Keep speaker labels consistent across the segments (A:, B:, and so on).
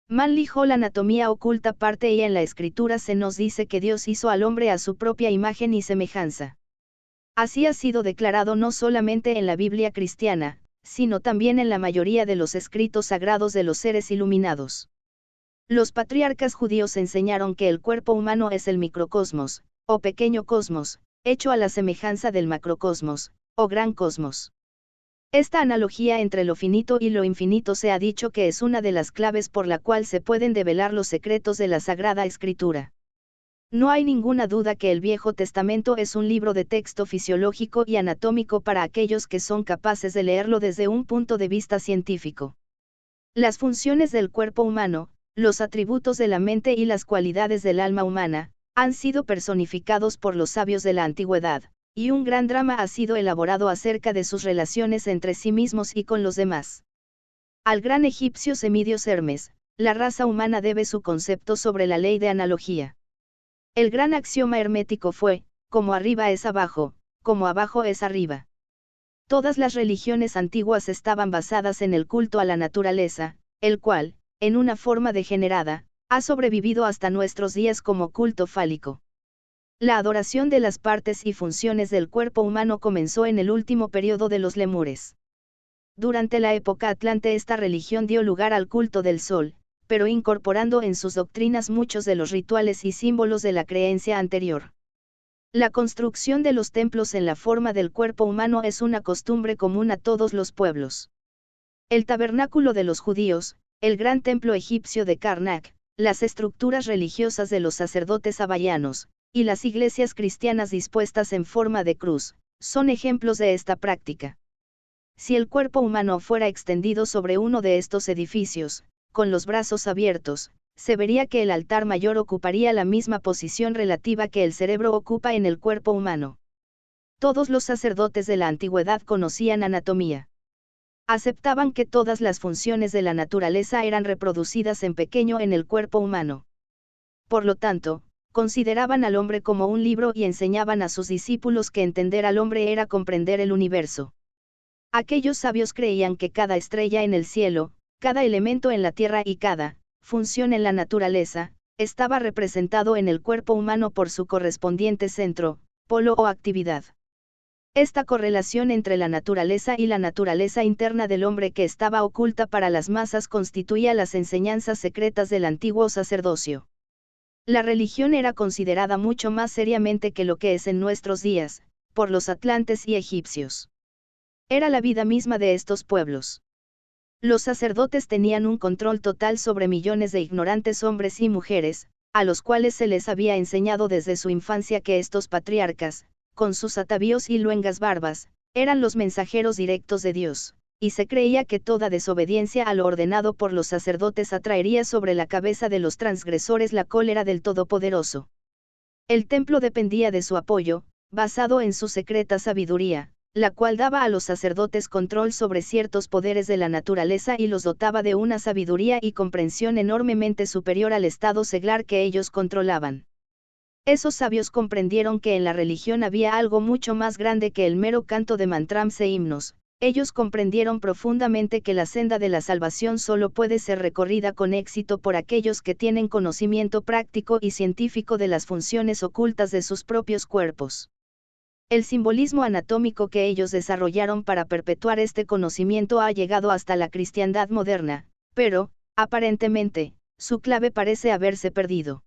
A: Manly Hall Anatomía oculta parte y en la escritura se nos dice que Dios hizo al hombre a su propia imagen y semejanza. Así ha sido declarado no solamente en la Biblia cristiana, sino también en la mayoría de los escritos sagrados de los seres iluminados. Los patriarcas judíos enseñaron que el cuerpo humano es el microcosmos, o pequeño cosmos, hecho a la semejanza del macrocosmos, o gran cosmos. Esta analogía entre lo finito y lo infinito se ha dicho que es una de las claves por la cual se pueden develar los secretos de la Sagrada Escritura. No hay ninguna duda que el Viejo Testamento es un libro de texto fisiológico y anatómico para aquellos que son capaces de leerlo desde un punto de vista científico. Las funciones del cuerpo humano, los atributos de la mente y las cualidades del alma humana, han sido personificados por los sabios de la antigüedad, y un gran drama ha sido elaborado acerca de sus relaciones entre sí mismos y con los demás. Al gran egipcio Semidios Hermes, la raza humana debe su concepto sobre la ley de analogía. El gran axioma hermético fue, como arriba es abajo, como abajo es arriba. Todas las religiones antiguas estaban basadas en el culto a la naturaleza, el cual, en una forma degenerada, ha sobrevivido hasta nuestros días como culto fálico. La adoración de las partes y funciones del cuerpo humano comenzó en el último periodo de los lemures. Durante la época atlante esta religión dio lugar al culto del sol, pero incorporando en sus doctrinas muchos de los rituales y símbolos de la creencia anterior. La construcción de los templos en la forma del cuerpo humano es una costumbre común a todos los pueblos. El tabernáculo de los judíos, el gran templo egipcio de Karnak, las estructuras religiosas de los sacerdotes hawaianos, y las iglesias cristianas dispuestas en forma de cruz, son ejemplos de esta práctica. Si el cuerpo humano fuera extendido sobre uno de estos edificios, con los brazos abiertos, se vería que el altar mayor ocuparía la misma posición relativa que el cerebro ocupa en el cuerpo humano. Todos los sacerdotes de la antigüedad conocían anatomía. Aceptaban que todas las funciones de la naturaleza eran reproducidas en pequeño en el cuerpo humano. Por lo tanto, consideraban al hombre como un libro y enseñaban a sus discípulos que entender al hombre era comprender el universo. Aquellos sabios creían que cada estrella en el cielo, cada elemento en la tierra y cada función en la naturaleza, estaba representado en el cuerpo humano por su correspondiente centro, polo o actividad. Esta correlación entre la naturaleza y la naturaleza interna del hombre que estaba oculta para las masas constituía las enseñanzas secretas del antiguo sacerdocio. La religión era considerada mucho más seriamente que lo que es en nuestros días, por los atlantes y egipcios. Era la vida misma de estos pueblos. Los sacerdotes tenían un control total sobre millones de ignorantes hombres y mujeres, a los cuales se les había enseñado desde su infancia que estos patriarcas, con sus atavíos y luengas barbas, eran los mensajeros directos de Dios, y se creía que toda desobediencia a lo ordenado por los sacerdotes atraería sobre la cabeza de los transgresores la cólera del Todopoderoso. El templo dependía de su apoyo, basado en su secreta sabiduría, la cual daba a los sacerdotes control sobre ciertos poderes de la naturaleza y los dotaba de una sabiduría y comprensión enormemente superior al estado seglar que ellos controlaban. Esos sabios comprendieron que en la religión había algo mucho más grande que el mero canto de mantrams e himnos. Ellos comprendieron profundamente que la senda de la salvación solo puede ser recorrida con éxito por aquellos que tienen conocimiento práctico y científico de las funciones ocultas de sus propios cuerpos. El simbolismo anatómico que ellos desarrollaron para perpetuar este conocimiento ha llegado hasta la cristiandad moderna, pero, aparentemente, su clave parece haberse perdido.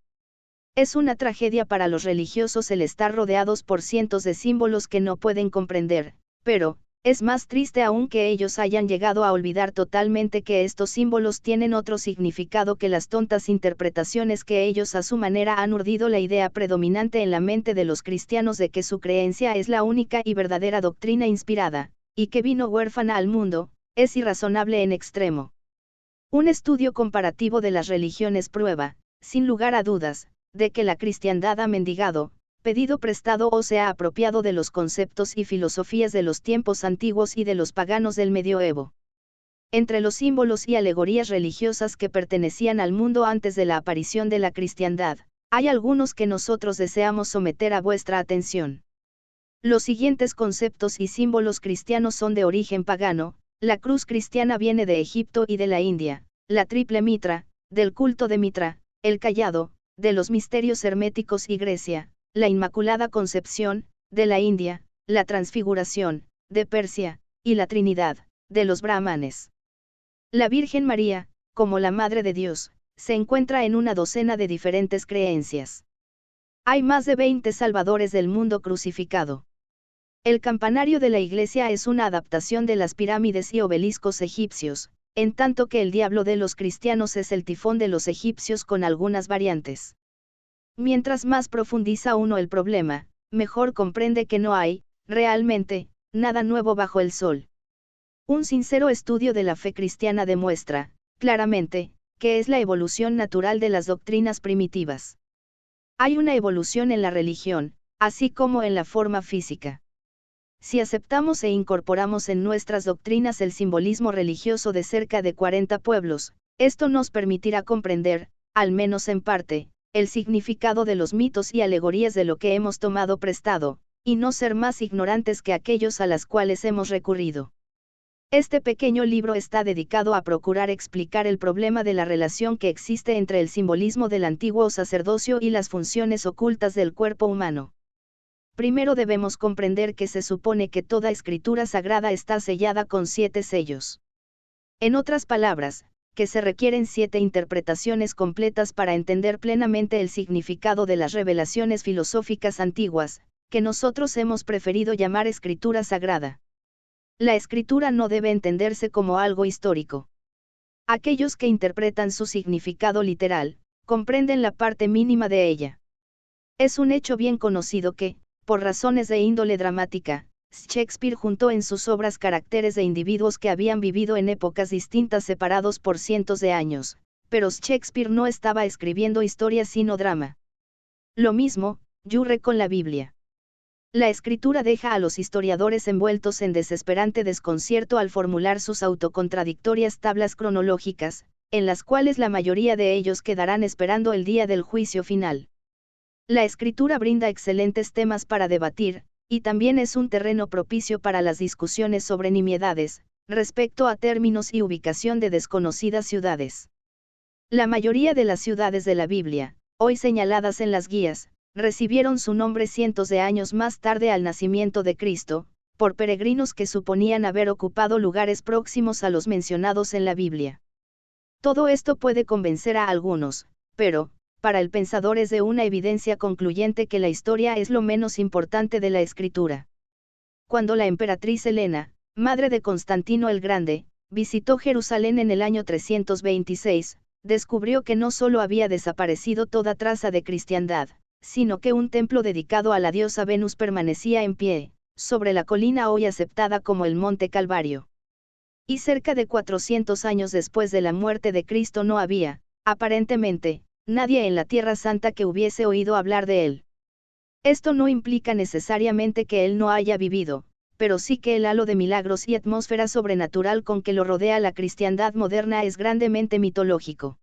A: Es una tragedia para los religiosos el estar rodeados por cientos de símbolos que no pueden comprender, pero, es más triste aún que ellos hayan llegado a olvidar totalmente que estos símbolos tienen otro significado que las tontas interpretaciones que ellos a su manera han urdido la idea predominante en la mente de los cristianos de que su creencia es la única y verdadera doctrina inspirada, y que vino huérfana al mundo, es irrazonable en extremo. Un estudio comparativo de las religiones prueba, sin lugar a dudas, de que la cristiandad ha mendigado, pedido prestado o se ha apropiado de los conceptos y filosofías de los tiempos antiguos y de los paganos del medioevo. Entre los símbolos y alegorías religiosas que pertenecían al mundo antes de la aparición de la cristiandad, hay algunos que nosotros deseamos someter a vuestra atención. Los siguientes conceptos y símbolos cristianos son de origen pagano: la cruz cristiana viene de Egipto y de la India, la triple mitra, del culto de Mitra, el cayado, de los misterios herméticos y Grecia, la Inmaculada Concepción, de la India, la Transfiguración, de Persia, y la Trinidad, de los brahmanes. La Virgen María, como la Madre de Dios, se encuentra en una docena de diferentes creencias. Hay más de 20 salvadores del mundo crucificado. El campanario de la iglesia es una adaptación de las pirámides y obeliscos egipcios, en tanto que el diablo de los cristianos es el tifón de los egipcios con algunas variantes. Mientras más profundiza uno el problema, mejor comprende que no hay, realmente, nada nuevo bajo el sol. Un sincero estudio de la fe cristiana demuestra, claramente, que es la evolución natural de las doctrinas primitivas. Hay una evolución en la religión, así como en la forma física. Si aceptamos e incorporamos en nuestras doctrinas el simbolismo religioso de cerca de 40 pueblos, esto nos permitirá comprender, al menos en parte, el significado de los mitos y alegorías de lo que hemos tomado prestado, y no ser más ignorantes que aquellos a las cuales hemos recurrido. Este pequeño libro está dedicado a procurar explicar el problema de la relación que existe entre el simbolismo del antiguo sacerdocio y las funciones ocultas del cuerpo humano. Primero debemos comprender que se supone que toda escritura sagrada está sellada con 7 sellos. En otras palabras, que se requieren 7 interpretaciones completas para entender plenamente el significado de las revelaciones filosóficas antiguas, que nosotros hemos preferido llamar escritura sagrada. La escritura no debe entenderse como algo histórico. Aquellos que interpretan su significado literal, comprenden la parte mínima de ella. Es un hecho bien conocido que, por razones de índole dramática, Shakespeare juntó en sus obras caracteres de individuos que habían vivido en épocas distintas separados por cientos de años, pero Shakespeare no estaba escribiendo historia sino drama. Lo mismo, ocurre con la Biblia. La escritura deja a los historiadores envueltos en desesperante desconcierto al formular sus autocontradictorias tablas cronológicas, en las cuales la mayoría de ellos quedarán esperando el día del juicio final. La escritura brinda excelentes temas para debatir, y también es un terreno propicio para las discusiones sobre nimiedades, respecto a términos y ubicación de desconocidas ciudades. La mayoría de las ciudades de la Biblia, hoy señaladas en las guías, recibieron su nombre cientos de años más tarde al nacimiento de Cristo, por peregrinos que suponían haber ocupado lugares próximos a los mencionados en la Biblia. Todo esto puede convencer a algunos, pero, para el pensador es de una evidencia concluyente que la historia es lo menos importante de la escritura. Cuando la emperatriz Helena, madre de Constantino el Grande, visitó Jerusalén en el año 326, descubrió que no solo había desaparecido toda traza de cristiandad, sino que un templo dedicado a la diosa Venus permanecía en pie, sobre la colina hoy aceptada como el Monte Calvario. Y cerca de 400 años después de la muerte de Cristo no había, aparentemente, nadie en la Tierra Santa que hubiese oído hablar de él. Esto no implica necesariamente que él no haya vivido, pero sí que el halo de milagros y atmósfera sobrenatural con que lo rodea la cristiandad moderna es grandemente mitológico.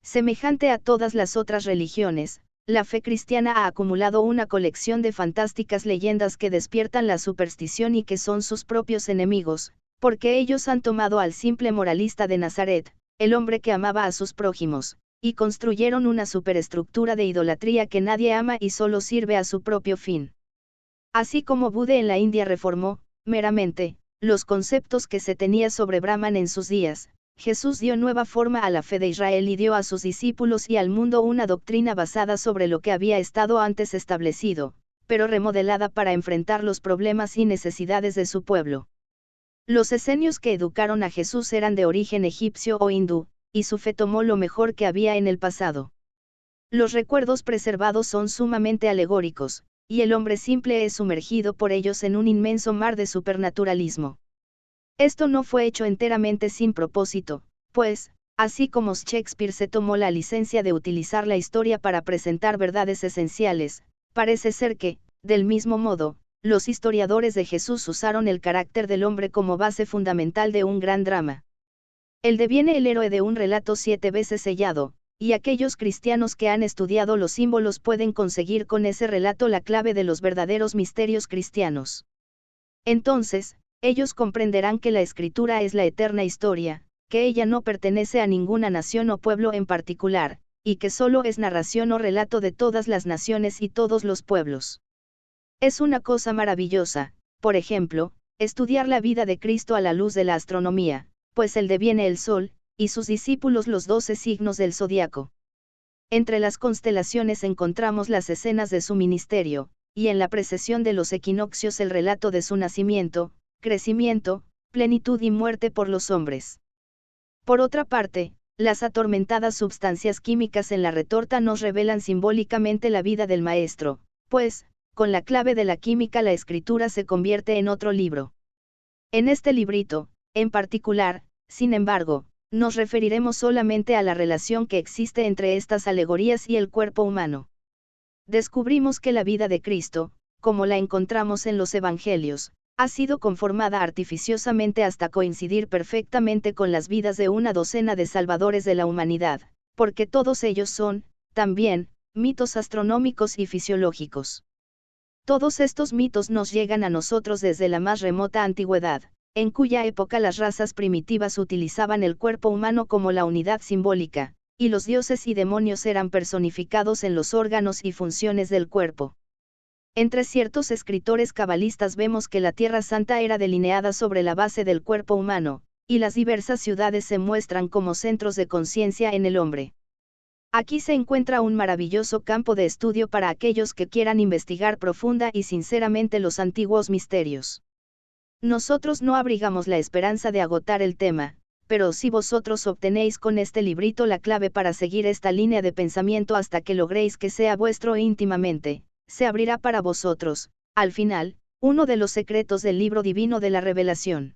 A: Semejante a todas las otras religiones, la fe cristiana ha acumulado una colección de fantásticas leyendas que despiertan la superstición y que son sus propios enemigos, porque ellos han tomado al simple moralista de Nazaret, el hombre que amaba a sus prójimos, y construyeron una superestructura de idolatría que nadie ama y solo sirve a su propio fin. Así como Buda en la India reformó, meramente, los conceptos que se tenía sobre Brahman en sus días, Jesús dio nueva forma a la fe de Israel y dio a sus discípulos y al mundo una doctrina basada sobre lo que había estado antes establecido, pero remodelada para enfrentar los problemas y necesidades de su pueblo. Los esenios que educaron a Jesús eran de origen egipcio o hindú, y su fe tomó lo mejor que había en el pasado. Los recuerdos preservados son sumamente alegóricos, y el hombre simple es sumergido por ellos en un inmenso mar de supernaturalismo. Esto no fue hecho enteramente sin propósito, pues, así como Shakespeare se tomó la licencia de utilizar la historia para presentar verdades esenciales, parece ser que, del mismo modo, los historiadores de Jesús usaron el carácter del hombre como base fundamental de un gran drama. Él deviene el héroe de un relato 7 veces sellado, y aquellos cristianos que han estudiado los símbolos pueden conseguir con ese relato la clave de los verdaderos misterios cristianos. Entonces, ellos comprenderán que la escritura es la eterna historia, que ella no pertenece a ninguna nación o pueblo en particular, y que solo es narración o relato de todas las naciones y todos los pueblos. Es una cosa maravillosa, por ejemplo, estudiar la vida de Cristo a la luz de la astronomía, pues él deviene el sol, y sus discípulos los 12 signos del zodiaco. Entre las constelaciones encontramos las escenas de su ministerio, y en la precesión de los equinoccios el relato de su nacimiento, crecimiento, plenitud y muerte por los hombres. Por otra parte, las atormentadas substancias químicas en la retorta nos revelan simbólicamente la vida del maestro, pues, con la clave de la química la escritura se convierte en otro libro. En este librito, en particular, sin embargo, nos referiremos solamente a la relación que existe entre estas alegorías y el cuerpo humano. Descubrimos que la vida de Cristo, como la encontramos en los Evangelios, ha sido conformada artificiosamente hasta coincidir perfectamente con las vidas de una docena de salvadores de la humanidad, porque todos ellos son, también, mitos astronómicos y fisiológicos. Todos estos mitos nos llegan a nosotros desde la más remota antigüedad, en cuya época las razas primitivas utilizaban el cuerpo humano como la unidad simbólica, y los dioses y demonios eran personificados en los órganos y funciones del cuerpo. Entre ciertos escritores cabalistas vemos que la Tierra Santa era delineada sobre la base del cuerpo humano, y las diversas ciudades se muestran como centros de conciencia en el hombre. Aquí se encuentra un maravilloso campo de estudio para aquellos que quieran investigar profunda y sinceramente los antiguos misterios. Nosotros no abrigamos la esperanza de agotar el tema, pero si vosotros obtenéis con este librito la clave para seguir esta línea de pensamiento hasta que logréis que sea vuestro íntimamente, se abrirá para vosotros, al final, uno de los secretos del libro divino de la revelación.